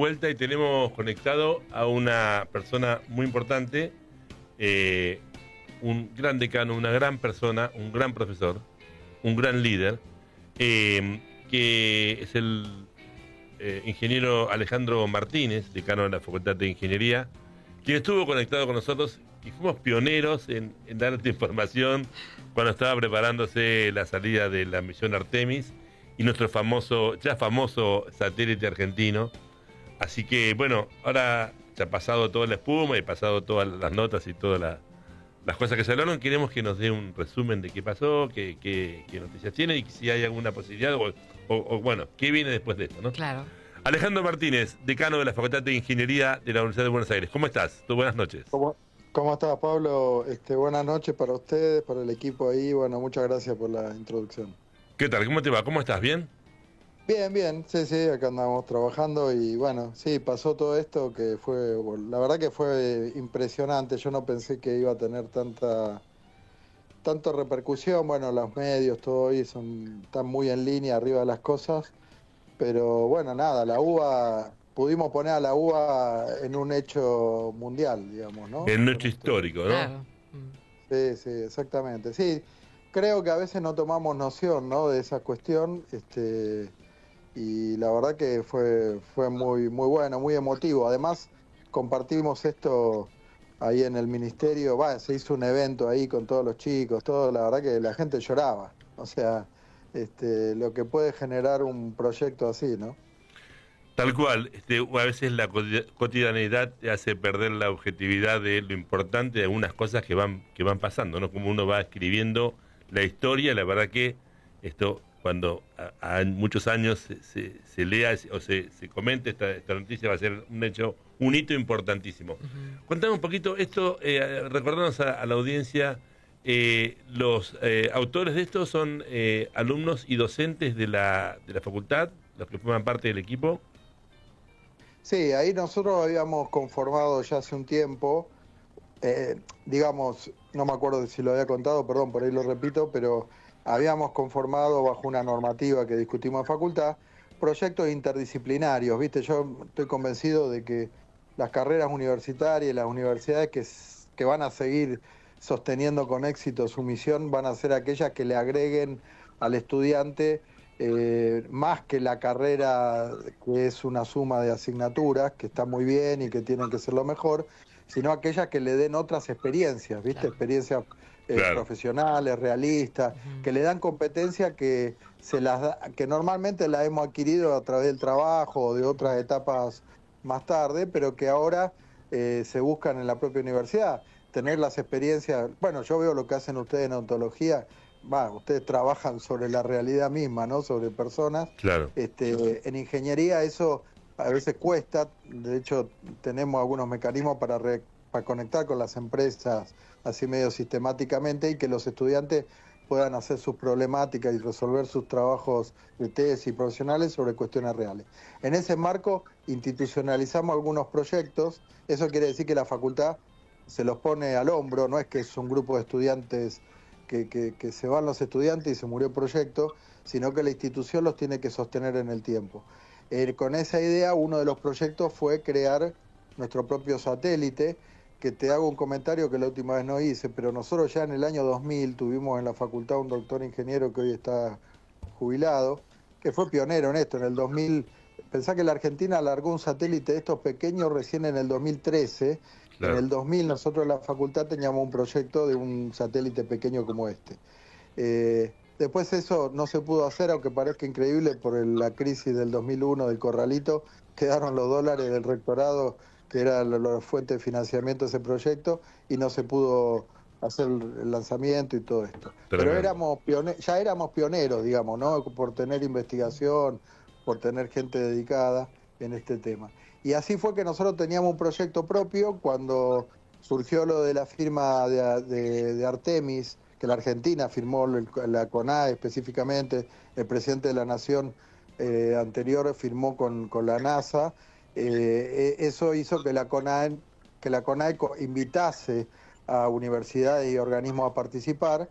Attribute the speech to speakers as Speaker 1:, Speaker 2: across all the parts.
Speaker 1: Vuelta y tenemos conectado a una persona muy importante, un gran decano, una gran persona, un gran profesor, un gran líder, que es el ingeniero Alejandro Martínez, decano de la Facultad de Ingeniería, quien estuvo conectado con nosotros y fuimos pioneros en dar esta información cuando estaba preparándose la salida de la misión Artemis y nuestro ya famoso satélite argentino. Así que, bueno, ahora ya ha pasado toda la espuma y pasado todas las notas y todas las cosas que se hablaron. Queremos que nos dé un resumen de qué pasó, qué noticias tiene y si hay alguna posibilidad bueno, qué viene después de esto, ¿no?
Speaker 2: Claro.
Speaker 1: Alejandro Martínez, decano de la Facultad de Ingeniería de la Universidad de Buenos Aires. ¿Cómo estás? Buenas noches.
Speaker 3: ¿Cómo estás, Pablo? Buenas noches para ustedes, para el equipo ahí. Bueno, muchas gracias por la introducción.
Speaker 1: ¿Qué tal? ¿Cómo te va? ¿Cómo estás? ¿Bien?
Speaker 3: Bien, bien. Sí, acá andamos trabajando y bueno, sí, pasó todo esto que la verdad que fue impresionante. Yo no pensé que iba a tener tanta repercusión. Bueno, los medios, todo hoy están muy en línea arriba de las cosas. Pero bueno, nada, pudimos poner a la UBA en un hecho mundial, digamos, ¿no?
Speaker 1: En un hecho histórico, ¿no?
Speaker 2: Claro.
Speaker 3: Sí, exactamente. Sí, creo que a veces no tomamos noción, ¿no?, de esa cuestión, y la verdad que fue muy bueno, muy emotivo. Además, compartimos esto ahí en el ministerio. Se hizo un evento ahí con todos los chicos, todo. La verdad que la gente lloraba. O sea, lo que puede generar un proyecto así, ¿no?
Speaker 1: Tal cual, a veces la cotidianeidad te hace perder la objetividad de lo importante de algunas cosas que van pasando, ¿no? Como uno va escribiendo la historia, la verdad que esto, cuando a muchos años se lea o se comente esta noticia, va a ser un hito importantísimo. Contame un poquito esto, recordarnos a la audiencia, los autores de esto son alumnos y docentes de la facultad, los que forman parte del equipo.
Speaker 3: Sí, ahí nosotros habíamos conformado ya hace un tiempo, digamos, no me acuerdo si lo había contado, perdón, por ahí lo repito, pero habíamos conformado bajo una normativa que discutimos en facultad, proyectos interdisciplinarios, ¿viste? Yo estoy convencido de que las carreras universitarias, las universidades que van a seguir sosteniendo con éxito su misión van a ser aquellas que le agreguen al estudiante más que la carrera, que es una suma de asignaturas, que está muy bien y que tienen que ser lo mejor, sino aquellas que le den otras experiencias, ¿viste? Claro. Experiencias profesionales, realistas, que le dan competencia que que normalmente la hemos adquirido a través del trabajo o de otras etapas más tarde, pero que ahora se buscan en la propia universidad. Tener las experiencias, bueno, yo veo lo que hacen ustedes en ontología. Ustedes trabajan sobre la realidad misma, ¿no? Sobre personas.
Speaker 1: Claro.
Speaker 3: En ingeniería eso a veces cuesta. De hecho, tenemos algunos mecanismos para conectar con las empresas así medio sistemáticamente y que los estudiantes puedan hacer sus problemáticas y resolver sus trabajos de tesis profesionales sobre cuestiones reales. En ese marco institucionalizamos algunos proyectos. Eso quiere decir que la facultad se los pone al hombro, no es que es un grupo de estudiantes que se van los estudiantes y se murió el proyecto, sino que la institución los tiene que sostener en el tiempo. Con esa idea, uno de los proyectos fue crear nuestro propio satélite, que te hago un comentario que la última vez no hice, pero nosotros ya en el año 2000 tuvimos en la facultad un doctor ingeniero que hoy está jubilado, que fue pionero en esto. En el 2000, pensá que la Argentina largó un satélite de estos pequeños recién en el 2013. Claro. En el 2000 nosotros en la facultad teníamos un proyecto de un satélite pequeño como este. Después eso no se pudo hacer, aunque parezca increíble, por la crisis del 2001 del Corralito, quedaron los dólares del rectorado, que era la fuente de financiamiento de ese proyecto, y no se pudo hacer el lanzamiento y todo esto. Pero ya éramos pioneros, digamos, ¿no? Por tener investigación, por tener gente dedicada en este tema. Y así fue que nosotros teníamos un proyecto propio cuando surgió lo de la firma de Artemis, que la Argentina firmó, la CONAE específicamente, el presidente de la Nación anterior firmó con la NASA. Eso hizo que la CONAE invitase a universidades y organismos a participar.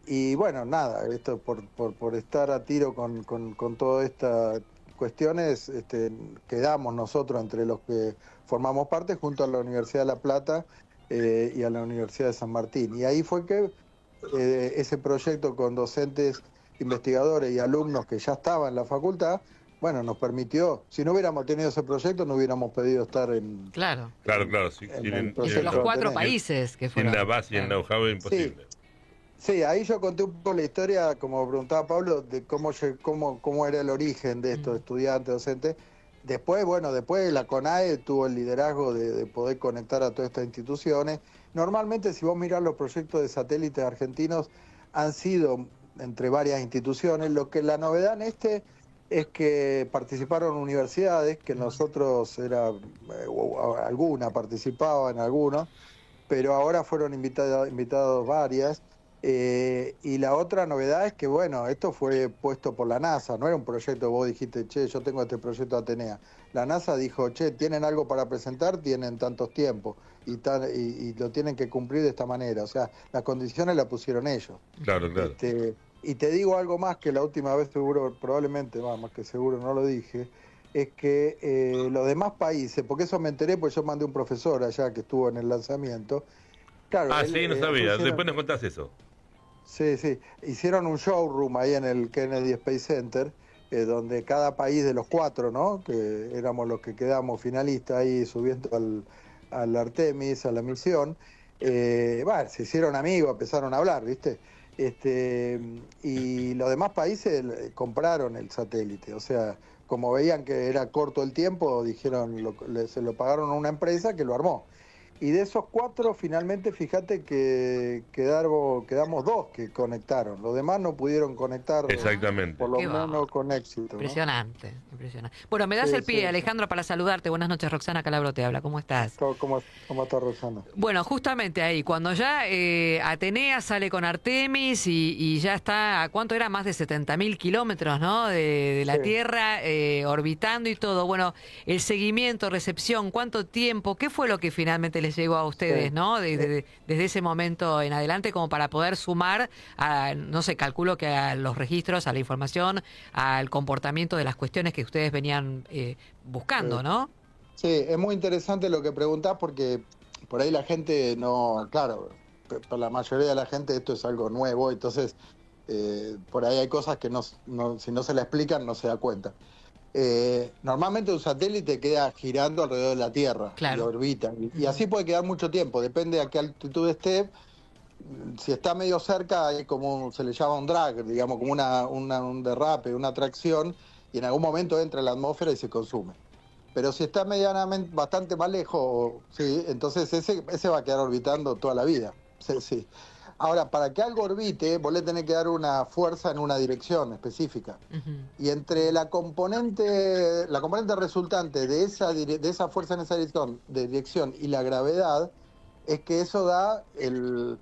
Speaker 3: Y bueno, nada, esto por estar a tiro con toda esta cuestiones quedamos nosotros entre los que formamos parte junto a la Universidad de La Plata y a la Universidad de San Martín. Y ahí fue que ese proyecto con docentes, investigadores y alumnos que ya estaban en la facultad, bueno, nos permitió, si no hubiéramos tenido ese proyecto, no hubiéramos podido estar en...
Speaker 2: Claro.
Speaker 1: Claro, sí.
Speaker 3: En
Speaker 2: los 4 países que fueron.
Speaker 1: Sin la base y el know-how es imposible.
Speaker 3: Sí, ahí yo conté un poco la historia, como preguntaba Pablo, de cómo era el origen de estos estudiantes, docentes. Después la CONAE tuvo el liderazgo de poder conectar a todas estas instituciones. Normalmente, si vos mirás los proyectos de satélites argentinos, han sido entre varias instituciones. Lo que la novedad en es que participaron universidades, que nosotros alguna participaba en algunos, pero ahora fueron invitados varias. Y la otra novedad es que, bueno, esto fue puesto por la NASA, no era un proyecto, vos dijiste, che, yo tengo este proyecto Atenea. La NASA dijo, che, tienen algo para presentar, tienen tantos tiempos y lo tienen que cumplir de esta manera. O sea, las condiciones las pusieron ellos.
Speaker 1: Claro.
Speaker 3: Y te digo algo más que la última vez probablemente, más que seguro no lo dije, es que los demás países, porque eso me enteré, pues yo mandé un profesor allá que estuvo en el lanzamiento. Claro,
Speaker 1: sí, no sabía. Después nos contás eso.
Speaker 3: Sí. Hicieron un showroom ahí en el Kennedy Space Center, donde cada país de los 4, ¿no? Que éramos los que quedamos finalistas ahí subiendo al Artemis, a la misión. Se hicieron amigos, empezaron a hablar, ¿viste? Y los demás países compraron el satélite. O sea, como veían que era corto el tiempo, dijeron, se lo pagaron a una empresa que lo armó. Y de esos 4, finalmente, fíjate que quedamos 2 que conectaron. Los demás no pudieron conectar.
Speaker 1: Exactamente.
Speaker 3: Por lo menos con éxito.
Speaker 2: Impresionante. Bueno, me das el pie, Alejandro, para saludarte. Buenas noches, Roxana Calabro te habla. ¿Cómo estás?
Speaker 3: ¿Cómo está, Roxana?
Speaker 2: Bueno, justamente ahí, cuando ya Atenea sale con Artemis y ya está, ¿a cuánto era? Más de 70.000 kilómetros, ¿no? De la Tierra, orbitando y todo. Bueno, el seguimiento, recepción, ¿cuánto tiempo? ¿Qué fue lo que finalmente les llegó a ustedes, ¿no? Desde ese momento en adelante, como para poder sumar no sé, calculo que a los registros, a la información, al comportamiento de las cuestiones que ustedes venían buscando, ¿no?
Speaker 3: Sí, es muy interesante lo que preguntás porque por ahí la gente claro, para la mayoría de la gente esto es algo nuevo, entonces por ahí hay cosas que si no se la explican no se da cuenta. Normalmente un satélite queda girando alrededor de la Tierra, y orbita, y así puede quedar mucho tiempo, depende a qué altitud esté. Si está medio cerca hay se le llama un drag, digamos, como un derrape, una atracción, y en algún momento entra en la atmósfera y se consume. Pero si está medianamente bastante más lejos, sí, entonces ese va a quedar orbitando toda la vida. Sí. Ahora, para que algo orbite, vos le tenés que dar una fuerza en una dirección específica. Y entre la componente resultante de esa fuerza en esa dirección y la gravedad, es que eso da el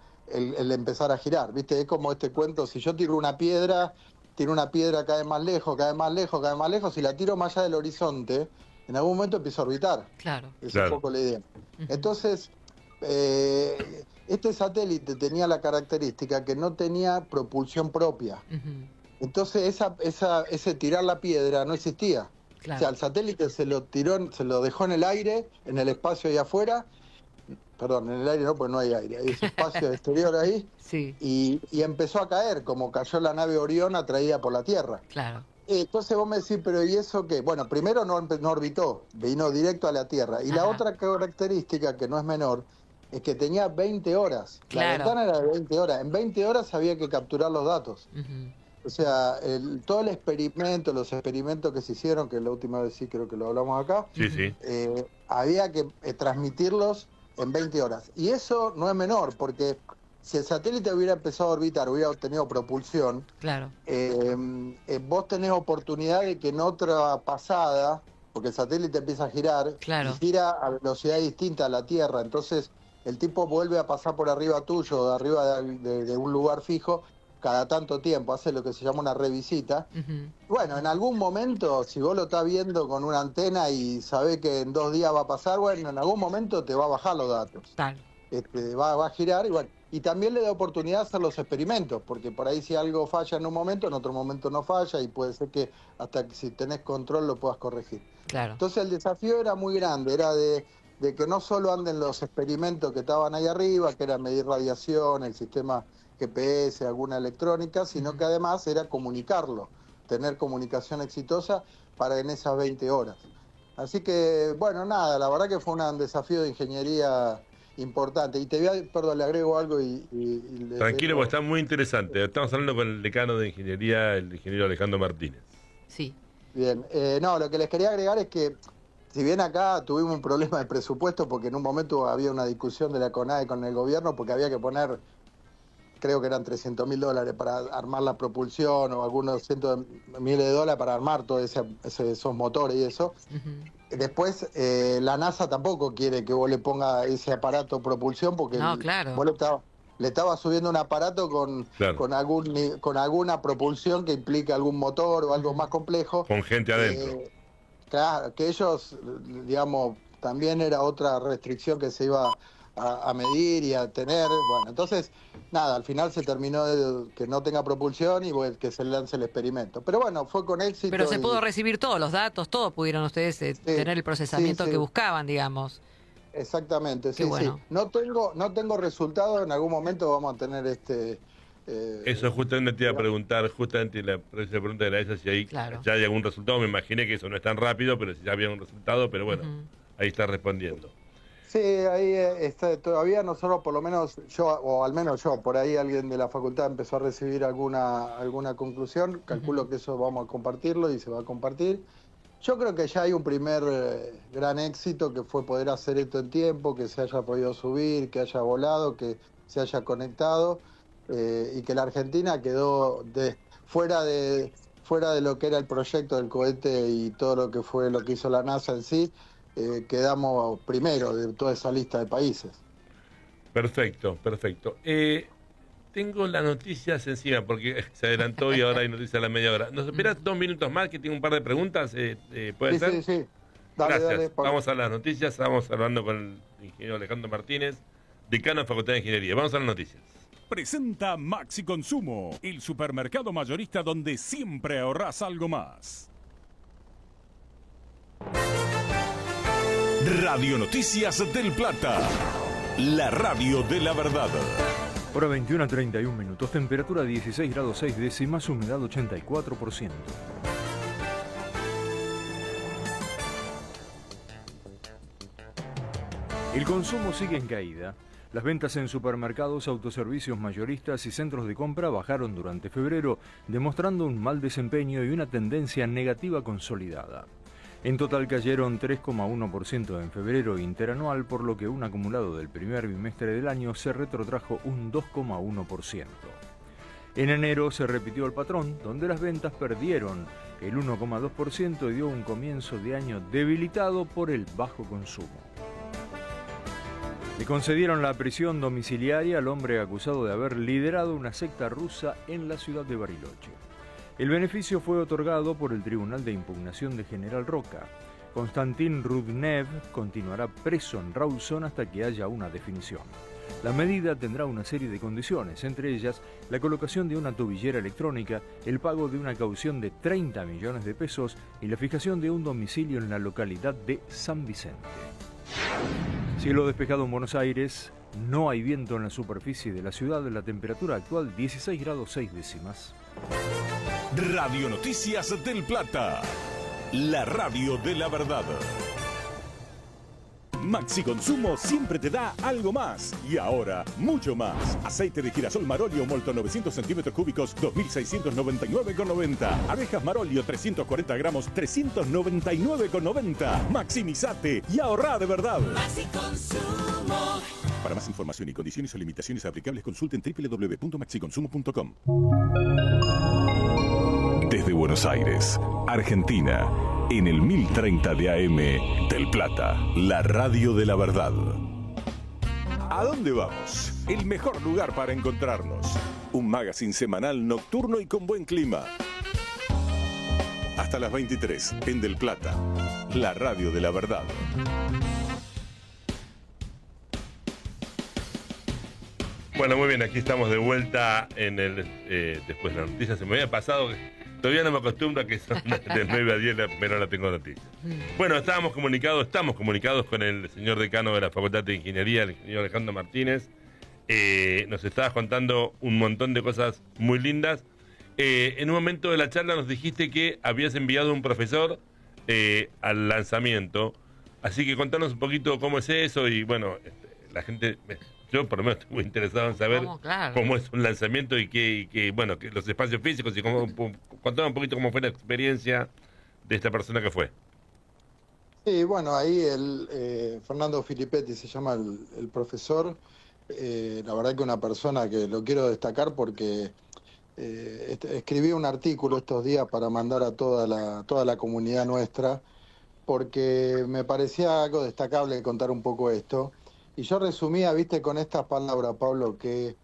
Speaker 3: empezar a girar. ¿Viste? Es como este cuento, si yo tiro una piedra cada vez más lejos, si la tiro más allá del horizonte, en algún momento empieza a orbitar.
Speaker 2: Claro.
Speaker 3: Es un poco la idea. Entonces, este satélite tenía la característica que no tenía propulsión propia. Entonces ese tirar la piedra no existía. Claro. O sea, el satélite se lo dejó en el aire, en el espacio ahí afuera. Perdón, en el aire no, porque no hay aire. Hay ese espacio exterior ahí.
Speaker 2: Sí.
Speaker 3: Y empezó a caer, como cayó la nave Orión atraída por la Tierra.
Speaker 2: Claro.
Speaker 3: Entonces vos me decís, pero ¿y eso qué? Bueno, primero no orbitó, vino directo a la Tierra. Y la otra característica, que no es menor, es que tenía 20 horas.
Speaker 2: Claro.
Speaker 3: La ventana era de 20 horas. En 20 horas había que capturar los datos. O sea, todo el experimento, los experimentos que se hicieron, que la última vez sí creo que lo hablamos acá, había que transmitirlos en 20 horas. Y eso no es menor, porque si el satélite hubiera empezado a orbitar, hubiera obtenido propulsión,
Speaker 2: claro.
Speaker 3: Vos tenés oportunidad de que en otra pasada, porque el satélite empieza a girar, y gira a velocidad distinta a la Tierra, entonces el tipo vuelve a pasar por arriba tuyo, de arriba de un lugar fijo, cada tanto tiempo, hace lo que se llama una revisita. Bueno, en algún momento, si vos lo estás viendo con una antena y sabés que en 2 días va a pasar, bueno, en algún momento te va a bajar los datos. Va a girar y bueno. y también le da oportunidad de hacer los experimentos, porque por ahí si algo falla en un momento, en otro momento no falla, y puede ser que hasta que si tenés control lo puedas corregir.
Speaker 2: Claro.
Speaker 3: Entonces el desafío era muy grande, era de que no solo anden los experimentos que estaban ahí arriba, que era medir radiación, el sistema GPS, alguna electrónica, sino que además era comunicarlo, tener comunicación exitosa para en esas 20 horas. Así que, bueno, nada, la verdad que fue un desafío de ingeniería importante. Y perdón, le agrego algo
Speaker 1: Tranquilo, porque está muy interesante. Estamos hablando con el decano de ingeniería, el ingeniero Alejandro Martínez.
Speaker 2: Sí.
Speaker 3: Bien, no, lo que les quería agregar es que, si bien acá tuvimos un problema de presupuesto, porque en un momento había una discusión de la CONADE con el gobierno, porque había que poner, creo que eran $300.000 para armar la propulsión, o algunos cientos de miles de dólares para armar todos esos motores y eso.
Speaker 2: Uh-huh.
Speaker 3: Después, la NASA tampoco quiere que vos le ponga ese aparato propulsión, porque
Speaker 2: No, claro.
Speaker 3: vos le estaba subiendo un aparato
Speaker 1: Claro.
Speaker 3: con alguna propulsión que implique algún motor o algo más complejo.
Speaker 1: Con gente adentro.
Speaker 3: Claro, que ellos, digamos, también era otra restricción que se iba a medir y a tener. Bueno, entonces, nada, al final se terminó de que no tenga propulsión y que se lance el experimento. Pero bueno, fue con éxito.
Speaker 2: Pero se pudo recibir todos los datos, todo pudieron ustedes tener el procesamiento que buscaban, digamos.
Speaker 3: Exactamente, sí,
Speaker 2: bueno.
Speaker 3: sí. No tengo resultados, en algún momento vamos a tener
Speaker 1: eso justamente te iba a preguntar, justamente la pregunta era esa, si ahí
Speaker 2: Claro.
Speaker 1: ya hay algún resultado. Me imaginé que eso no es tan rápido, pero si ya había un resultado, pero bueno, ahí está respondiendo.
Speaker 3: Sí, ahí está, todavía nosotros, por lo menos yo, o al menos yo, por ahí alguien de la facultad empezó a recibir alguna conclusión. Calculo que eso vamos a compartirlo y se va a compartir. Yo creo que ya hay un primer gran éxito, que fue poder hacer esto en tiempo, que se haya podido subir, que haya volado, que se haya conectado, y que la Argentina quedó fuera de lo que era el proyecto del cohete y todo lo que fue lo que hizo la NASA en sí. Quedamos primero de toda esa lista de países.
Speaker 1: Perfecto. Tengo las noticias encima porque se adelantó y ahora hay noticias a la media hora. ¿Nos esperas 2 minutos más, que tengo un par de preguntas? ¿Puede ser?
Speaker 3: Sí. Dale,
Speaker 1: Gracias.
Speaker 3: Pablo.
Speaker 1: Vamos a las noticias. Estamos hablando con el ingeniero Alejandro Martínez, decano de Facultad de Ingeniería. Vamos a las noticias.
Speaker 4: Presenta Maxi Consumo, el supermercado mayorista donde siempre ahorrás algo más. Radio Noticias del Plata, la radio de la verdad.
Speaker 5: Hora 21:31, temperatura 16 grados 6 décimas, humedad 84%. El consumo sigue en caída. Las ventas en supermercados, autoservicios mayoristas y centros de compra bajaron durante febrero, demostrando un mal desempeño y una tendencia negativa consolidada. En total cayeron 3,1% en febrero interanual, por lo que un acumulado del primer bimestre del año se retrotrajo un 2,1%. En enero se repitió el patrón, donde las ventas perdieron el 1,2% y dio un comienzo de año debilitado por el bajo consumo. Le concedieron la prisión domiciliaria al hombre acusado de haber liderado una secta rusa en la ciudad de Bariloche. El beneficio fue otorgado por el Tribunal de Impugnación de General Roca. Konstantin Rudnev continuará preso en Rawson hasta que haya una definición. La medida tendrá una serie de condiciones, entre ellas la colocación de una tobillera electrónica, el pago de una caución de 30 millones de pesos y la fijación de un domicilio en la localidad de San Vicente. Cielo despejado en Buenos Aires, no hay viento en la superficie de la ciudad, la temperatura actual 16 grados 6 décimas.
Speaker 4: Radio Noticias del Plata, la radio de la verdad. Maxi Consumo siempre te da algo más. Y ahora, mucho más. Aceite de girasol Marolio Molto 900 centímetros cúbicos, 2.699,90. Abejas Marolio 340 gramos, 399,90. Maximizate y ahorrá de verdad.
Speaker 6: Maxi Consumo.
Speaker 4: Para más información y condiciones o limitaciones aplicables, consulten www.maxiconsumo.com. Desde Buenos Aires, Argentina, en el 1030 de AM, Del Plata, la radio de la verdad. ¿A dónde vamos? El mejor lugar para encontrarnos. Un magazine semanal nocturno y con buen clima. Hasta las 23, en Del Plata, la radio de la verdad.
Speaker 1: Bueno, muy bien, aquí estamos de vuelta en el después de la noticia. Se me había pasado, todavía no me acostumbro a que son de 9 a 10, pero ahora tengo noticias. Bueno, estamos comunicados con el señor decano de la Facultad de Ingeniería, el ingeniero Alejandro Martínez. Nos estabas contando un montón de cosas muy lindas. En un momento de la charla nos dijiste que habías enviado un profesor al lanzamiento. Así que contanos un poquito cómo es eso y bueno, la gente, yo por lo menos estoy muy interesado en saber cómo es un lanzamiento y que bueno, que los espacios físicos y contanos un poquito cómo fue la experiencia de esta persona que fue.
Speaker 3: Sí, bueno, ahí Fernando Filippetti se llama el profesor. La verdad que una persona que lo quiero destacar porque escribí un artículo estos días para mandar a toda la comunidad nuestra, porque me parecía algo destacable contar un poco esto. Y yo resumía, viste, con estas palabras, Pablo, que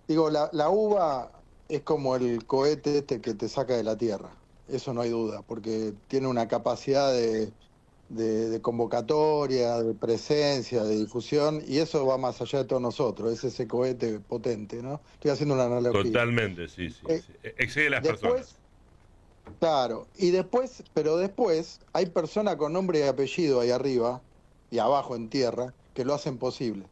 Speaker 3: digo, la uva es como el cohete este que te saca de la tierra, eso no hay duda, porque tiene una capacidad de convocatoria, de presencia, de difusión, y eso va más allá de todos nosotros, es ese cohete potente, ¿no? Estoy haciendo una analogía.
Speaker 1: Totalmente, sí. Excede las personas.
Speaker 3: Claro, pero después hay personas con nombre y apellido ahí arriba y abajo en tierra que lo hacen posible.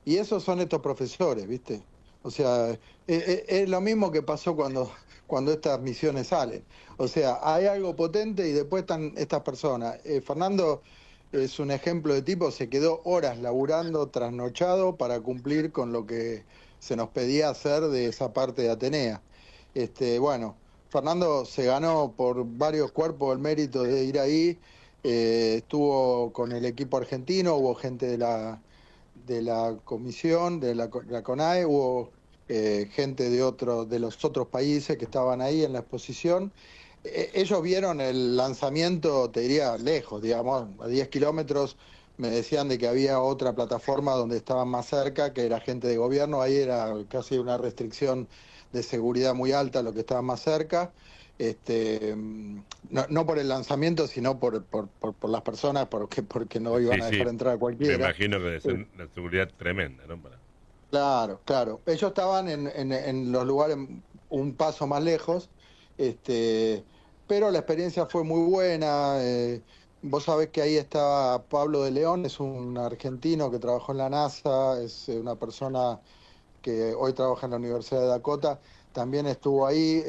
Speaker 3: Y esos son estos profesores, ¿viste? O sea, es lo mismo que pasó cuando estas misiones salen. O sea, hay algo potente y después están estas personas. Fernando es un ejemplo de tipo, se quedó horas laburando, trasnochado, para cumplir con lo que se nos pedía hacer de esa parte de Atenea. Bueno, Fernando se ganó por varios cuerpos el mérito de ir ahí, estuvo con el equipo argentino, hubo gente de la comisión, de la CONAE, hubo gente de los otros países que estaban ahí en la exposición. Ellos vieron el lanzamiento, te diría, lejos, digamos, a 10 kilómetros. Me decían de que había otra plataforma donde estaban más cerca, que era gente de gobierno. Ahí era casi una restricción de seguridad muy alta lo que estaba más cerca. No por el lanzamiento, sino por las personas, porque no iban a dejar entrar a cualquiera.
Speaker 1: Me imagino que es una seguridad tremenda, ¿no?
Speaker 3: Claro. Ellos estaban en los lugares un paso más lejos, pero la experiencia fue muy buena. Vos sabés que ahí estaba Pablo de León, es un argentino que trabajó en la NASA, es una persona que hoy trabaja en la Universidad de Dakota, también estuvo ahí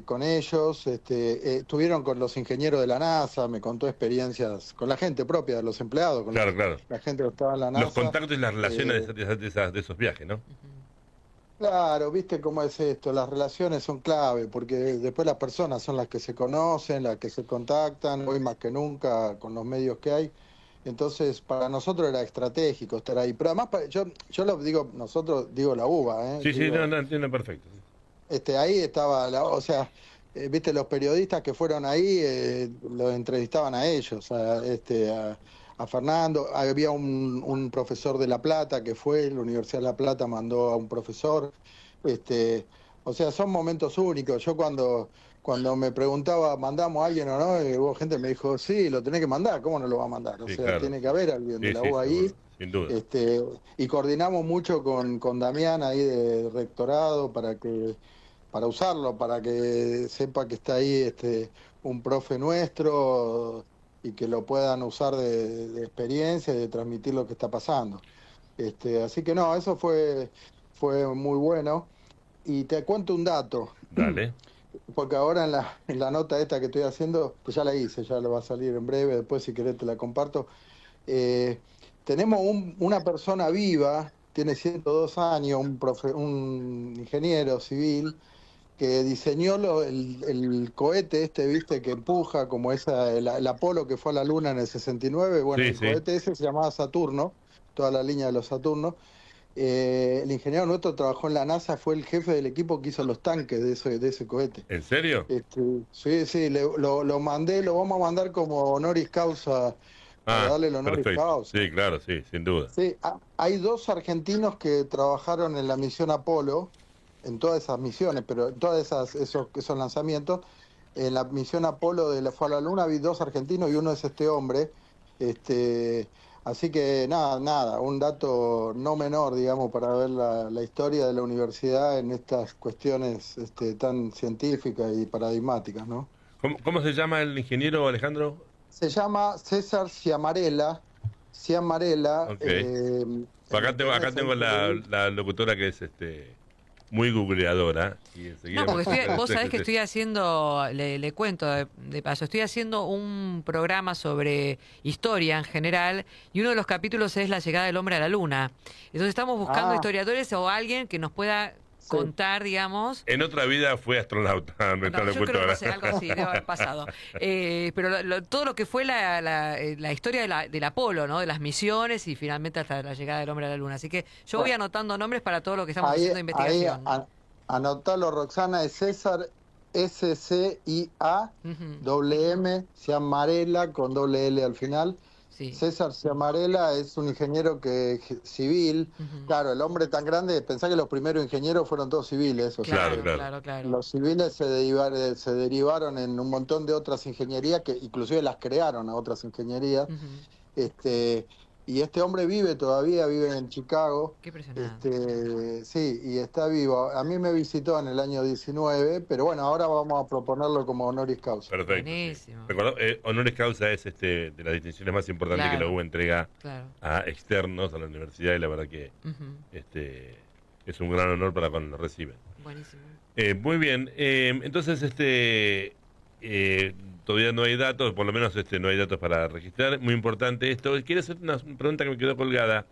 Speaker 3: con ellos, estuvieron con los ingenieros de la NASA, me contó experiencias con la gente propia, de los empleados, con
Speaker 1: claro.
Speaker 3: La gente que estaba en la NASA.
Speaker 1: Los contactos y las relaciones de esos viajes, ¿no?
Speaker 3: Claro, viste cómo es esto, las relaciones son clave, porque después las personas son las que se conocen, las que se contactan, hoy más que nunca con los medios que hay. Entonces, para nosotros era estratégico estar ahí. Pero además, yo lo digo, nosotros digo la UBA, ¿eh?
Speaker 1: Sí, no, entiendo perfecto.
Speaker 3: Ahí estaba, viste, los periodistas que fueron ahí, los entrevistaban a ellos, a Fernando. Había un profesor de La Plata que fue, la Universidad de La Plata mandó a un profesor. O sea, son momentos únicos. Yo cuando me preguntaba, ¿mandamos a alguien o no? Hubo gente que me dijo, sí, lo tenés que mandar, ¿cómo no lo va a mandar? O sea, claro, tiene que haber alguien de la UBA ahí.
Speaker 1: Sin duda.
Speaker 3: Y coordinamos mucho con Damián ahí de rectorado para usarlo, para que sepa que está ahí un profe nuestro y que lo puedan usar de experiencia y de transmitir lo que está pasando. Así que no, eso fue muy bueno. Y te cuento un dato.
Speaker 1: Dale.
Speaker 3: Porque ahora en la nota esta que estoy haciendo, que ya la hice, ya lo va a salir en breve, después si querés te la comparto. Tenemos una persona viva, tiene 102 años, un ingeniero civil, que diseñó el cohete viste, que empuja, como el Apolo que fue a la Luna en el 69, bueno, sí, el cohete ese se llamaba Saturno, toda la línea de los Saturnos. El ingeniero nuestro trabajó en la NASA, fue el jefe del equipo que hizo los tanques de ese cohete.
Speaker 1: ¿En serio?
Speaker 3: Sí, lo mandé, lo vamos a mandar como honoris causa, para darle el honoris causa.
Speaker 1: Sí, claro, sí, sin duda.
Speaker 3: Sí, hay 2 argentinos que trabajaron en la misión Apolo, en todas esas misiones, pero en todos esos lanzamientos. En la misión Apolo de la fue a la Luna vi 2 argentinos y uno es este hombre. Así que nada, un dato no menor, digamos, para ver la historia de la universidad en estas cuestiones tan científicas y paradigmáticas, ¿no?
Speaker 1: ¿Cómo se llama el ingeniero, Alejandro?
Speaker 3: Se llama César Ciamarella.
Speaker 1: Ok. Acá tengo la locutora que es muy googleadora. Y enseguida
Speaker 2: No, porque
Speaker 1: me-
Speaker 2: vos sabés que estoy haciendo, le cuento de paso, estoy haciendo un programa sobre historia en general y uno de los capítulos es la llegada del hombre a la luna. Entonces estamos buscando historiadores o alguien que nos pueda contar, digamos.
Speaker 1: En otra vida fue astronauta, nuestra
Speaker 2: No, yo creo que
Speaker 1: locutora.
Speaker 2: no sé, algo así debe haber pasado. Pero todo lo que fue la historia del Apolo, ¿no? De las misiones y finalmente hasta la llegada del hombre a la luna. Así que yo voy anotando nombres para todo lo que estamos haciendo de investigación.
Speaker 3: Anotalo, Roxana, es César SCIA-WM, Ciamarella con doble L al final.
Speaker 2: Sí.
Speaker 3: César Ciamarella es un ingeniero civil. Claro, el hombre tan grande, pensá que los primeros ingenieros fueron todos civiles. O sea,
Speaker 2: Claro.
Speaker 3: los civiles se derivaron en un montón de otras ingenierías que inclusive las crearon a otras ingenierías. Y este hombre vive en Chicago.
Speaker 2: Qué impresionante.
Speaker 3: Sí, y está vivo. A mí me visitó en el año 19, pero bueno, ahora vamos a proponerlo como honoris causa.
Speaker 1: Perfecto.
Speaker 2: Buenísimo.
Speaker 1: Sí. Recordó, honoris causa es de las distinciones más importantes que la UBA entrega a externos a la universidad y la verdad que es un gran honor para cuando lo reciben.
Speaker 2: Buenísimo.
Speaker 1: Muy bien, entonces todavía no hay datos, por lo menos no hay datos para registrar. Muy importante esto. Quiero hacer una pregunta que me quedó colgada.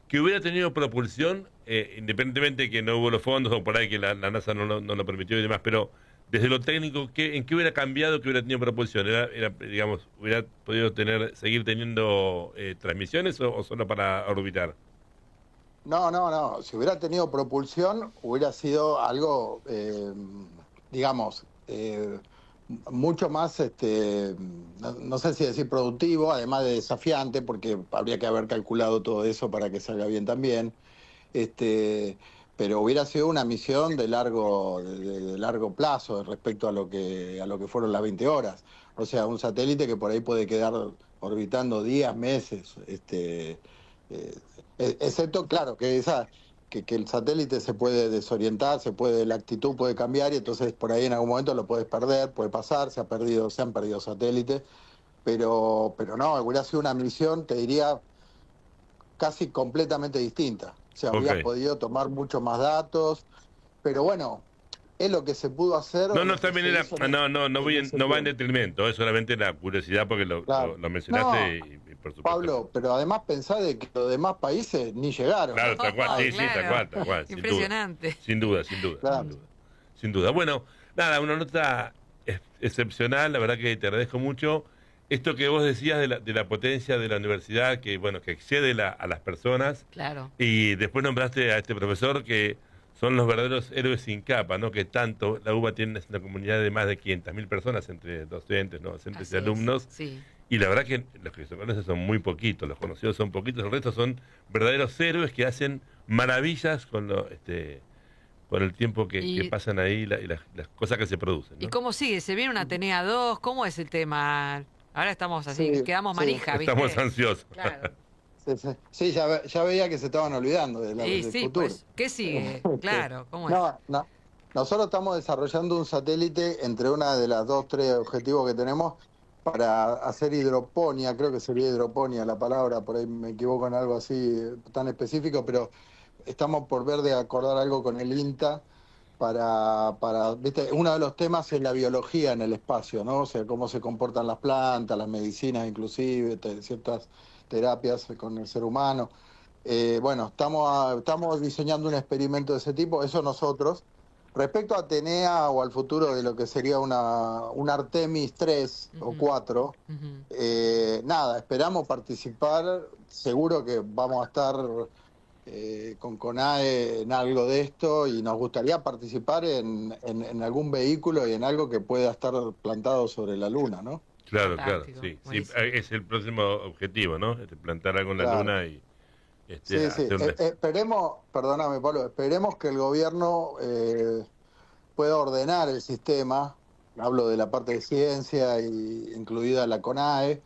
Speaker 1: Que hubiera tenido propulsión, independientemente de que no hubo los fondos o por ahí que la NASA no lo permitió y demás, pero desde lo técnico, ¿en qué hubiera cambiado que hubiera tenido propulsión? Digamos, ¿hubiera podido seguir teniendo transmisiones o solo para orbitar?
Speaker 3: No. Si hubiera tenido propulsión, hubiera sido algo, digamos, mucho más, no sé si decir productivo, además de desafiante, porque habría que haber calculado todo eso para que salga bien también. Pero hubiera sido una misión de largo plazo respecto a lo que fueron las 20 horas. O sea, un satélite que por ahí puede quedar orbitando días, meses, excepto, claro, que el satélite se puede desorientar, la actitud puede cambiar y entonces por ahí en algún momento lo puedes perder, puede pasar, se han perdido satélites, pero no, hubiera sido una misión, te diría, casi completamente distinta. O sea, hubieras podido tomar mucho más datos, pero bueno, es lo que se pudo hacer.
Speaker 1: También no va en detrimento, es solamente la curiosidad porque lo mencionaste y por supuesto.
Speaker 3: Pablo, pero además pensá de que los demás países ni llegaron.
Speaker 1: Claro, tal cual, tal cual.
Speaker 2: Impresionante.
Speaker 1: Sin duda.
Speaker 3: Claro.
Speaker 1: Sin duda. Bueno, nada, una nota excepcional, la verdad que te agradezco mucho. Esto que vos decías de la potencia de la universidad, que excede a las personas.
Speaker 2: Claro.
Speaker 1: Y después nombraste a este profesor que son los verdaderos héroes sin capa, ¿no? Que tanto la UBA tiene una comunidad de más de 500.000 personas entre docentes, ¿no? Docentes y alumnos.
Speaker 2: Sí.
Speaker 1: Y la verdad que los que se conocen son muy poquitos, los conocidos son poquitos, el resto son verdaderos héroes que hacen maravillas con el tiempo que pasan ahí y las cosas que se producen, ¿no?
Speaker 2: ¿Y cómo sigue? ¿Se viene una Atenea 2? ¿Cómo es el tema? Ahora estamos así, quedamos manija, ¿viste?
Speaker 1: Estamos ansiosos.
Speaker 2: Claro.
Speaker 3: Sí, ya veía que se estaban olvidando del futuro.
Speaker 2: Pues, ¿qué sigue? Claro, ¿cómo es?
Speaker 3: No. Nosotros estamos desarrollando un satélite entre una de las 3 objetivos que tenemos para hacer hidroponía, creo que sería hidroponía la palabra, por ahí me equivoco en algo así tan específico, pero estamos por ver de acordar algo con el INTA viste, uno de los temas es la biología en el espacio, ¿no? O sea, cómo se comportan las plantas, las medicinas inclusive, ciertas terapias con el ser humano. Bueno, estamos diseñando un experimento de ese tipo, eso nosotros. Respecto a Atenea o al futuro de lo que sería un Artemis 3 o 4, nada, esperamos participar, seguro que vamos a estar con CONAE en algo de esto y nos gustaría participar en algún vehículo y en algo que pueda estar plantado sobre la Luna, ¿no?
Speaker 1: Claro, sí, es el próximo objetivo, ¿no? Plantar algo en la Luna y...
Speaker 3: Esperemos, perdóname Pablo, esperemos que el gobierno pueda ordenar el sistema, hablo de la parte de ciencia, incluida la CONAE,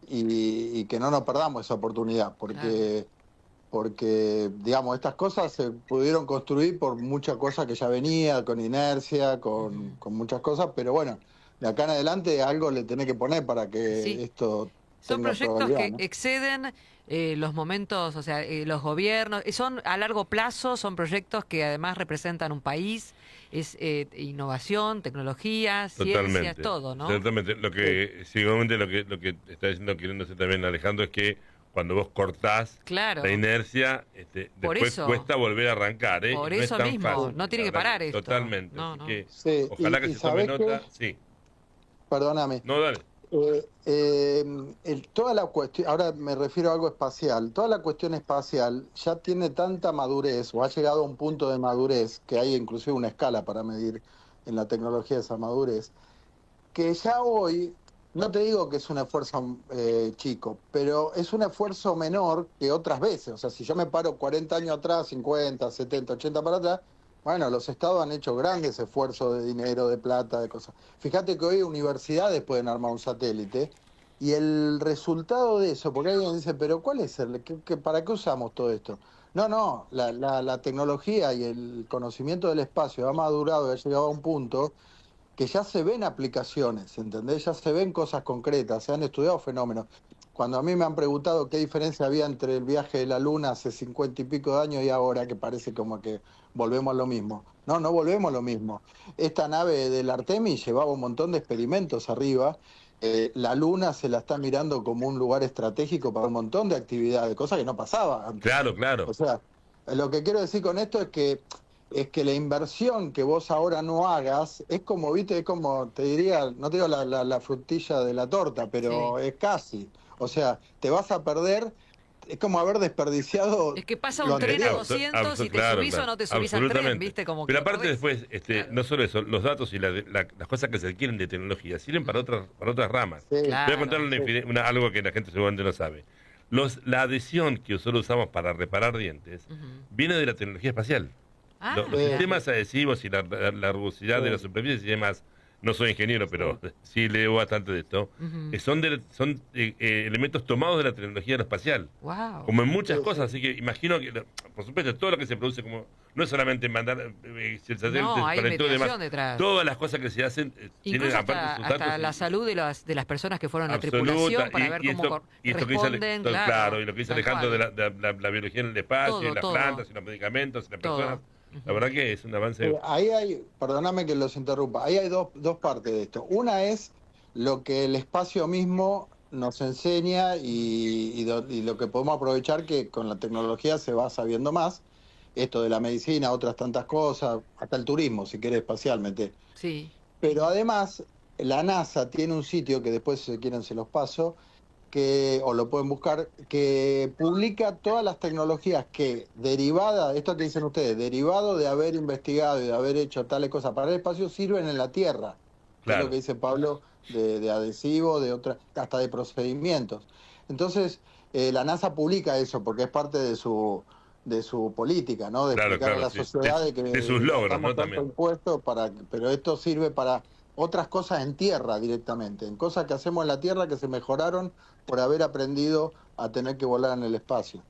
Speaker 3: y que no nos perdamos esa oportunidad, porque digamos, estas cosas se pudieron construir por muchas cosas que ya venía, con inercia, con muchas cosas, pero bueno, de acá en adelante algo le tenés que poner para que esto
Speaker 2: son
Speaker 3: tenga
Speaker 2: proyectos
Speaker 3: probabilidad,
Speaker 2: que
Speaker 3: ¿no?
Speaker 2: exceden los momentos, o sea, los gobiernos, son a largo plazo, son proyectos que además representan un país, es innovación, tecnología, ciencia, todo, ¿no?
Speaker 1: Totalmente. Seguramente lo que está diciendo, queriendo decir también Alejandro, es que cuando vos cortás la inercia, después cuesta volver a arrancar, ¿eh?
Speaker 2: Por
Speaker 1: No es
Speaker 2: eso
Speaker 1: tan
Speaker 2: mismo,
Speaker 1: fácil,
Speaker 2: no tiene que parar esto.
Speaker 1: Totalmente.
Speaker 2: No,
Speaker 1: Así
Speaker 2: no.
Speaker 1: que
Speaker 3: Sí,
Speaker 1: ojalá que se tome nota. Sí.
Speaker 3: Perdóname.
Speaker 1: No, dale.
Speaker 3: Toda la cuestión, ahora me refiero a algo espacial, toda la cuestión espacial ya tiene tanta madurez, o ha llegado a un punto de madurez, que hay inclusive una escala para medir en la tecnología esa madurez, que ya hoy, no te digo que es un esfuerzo chico, pero es un esfuerzo menor que otras veces. O sea, si yo me paro 40 años atrás, 50, 70, 80 para atrás, bueno, los estados han hecho grandes esfuerzos de dinero, de plata, de cosas. Fíjate que hoy universidades pueden armar un satélite y el resultado de eso, porque alguien dice, pero ¿cuál es para qué usamos todo esto? No, la tecnología y el conocimiento del espacio ha madurado, ha llegado a un punto que ya se ven aplicaciones, ¿entendés? Ya se ven cosas concretas, se han estudiado fenómenos. Cuando a mí me han preguntado qué diferencia había entre el viaje de la Luna hace 50 y pico de años y ahora, que parece como que volvemos a lo mismo. No volvemos a lo mismo. Esta nave del Artemis llevaba un montón de experimentos arriba. La Luna se la está mirando como un lugar estratégico para un montón de actividades, cosa que no pasaba antes.
Speaker 1: Claro.
Speaker 3: O sea, lo que quiero decir con esto es que la inversión que vos ahora no hagas es como, viste, es como, te diría, no te digo la frutilla de la torta, pero es casi. O sea, te vas a perder, es como haber desperdiciado.
Speaker 2: Es que pasa un tren a 200 y te subís o no te subís al tren, ¿viste? Como
Speaker 1: pero
Speaker 2: que
Speaker 1: aparte después, no solo eso, los datos y las cosas que se adquieren de tecnología sirven para otras ramas.
Speaker 3: Sí.
Speaker 1: Voy a contar algo que la gente seguramente no sabe. La adhesión que nosotros usamos para reparar dientes viene de la tecnología espacial. Los sistemas adhesivos y la rugosidad de la superficie y demás, no soy ingeniero, pero sí leo bastante de esto, son elementos tomados de la tecnología aeroespacial, como en muchas cosas, así que imagino que, por supuesto, todo lo que se produce, como no es solamente mandar el satélite,
Speaker 2: hay investigación detrás.
Speaker 1: Todas las cosas que se hacen tienen
Speaker 2: incluso
Speaker 1: aparte sus datos.
Speaker 2: Hasta la salud de las personas que fueron a la tripulación para ver cómo responden.
Speaker 1: Claro, y lo que dice Alejandro de la biología en el espacio, y las plantas, y los medicamentos, y las personas. La verdad que es un avance.
Speaker 3: Ahí hay, perdóname que los interrumpa, ahí hay dos partes de esto. Una es lo que el espacio mismo nos enseña y lo que podemos aprovechar, que con la tecnología se va sabiendo más. Esto de la medicina, otras tantas cosas, hasta el turismo, si querés, espacialmente.
Speaker 2: Sí.
Speaker 3: Pero además, la NASA tiene un sitio que después, si quieren, se los paso, o lo pueden buscar, que publica todas las tecnologías que, esto que dicen ustedes, derivado de haber investigado y de haber hecho tales cosas para el espacio, sirven en la Tierra. Claro. Es lo que dice Pablo, de adhesivo, hasta de procedimientos. Entonces, la NASA publica eso porque es parte de su política, ¿no? De explicar a la sociedad
Speaker 1: de sus logros, ¿no? También.
Speaker 3: Pero esto sirve para otras cosas en tierra directamente, en cosas que hacemos en la tierra que se mejoraron por haber aprendido a tener que volar en el espacio.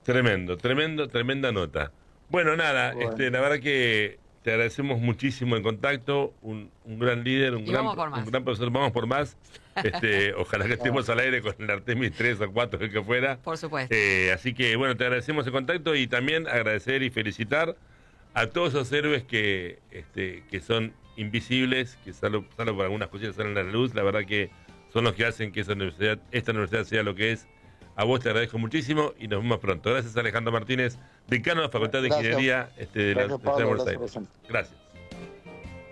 Speaker 1: Tremenda nota. Bueno, nada, la verdad que te agradecemos muchísimo el contacto, un gran líder, un gran profesor, vamos por más. Ojalá que estemos al aire con el Artemis 3 o 4, el que fuera.
Speaker 2: Por supuesto.
Speaker 1: Así que bueno, te agradecemos el contacto y también agradecer y felicitar a todos esos héroes que son invisibles, que salvo por algunas cosas salen a la luz, la verdad que son los que hacen que esta universidad sea lo que es. A vos te agradezco muchísimo y nos vemos pronto. Gracias, Alejandro Martínez, decano de la Facultad de Ingeniería de la Universidad de Buenos Aires. Gracias.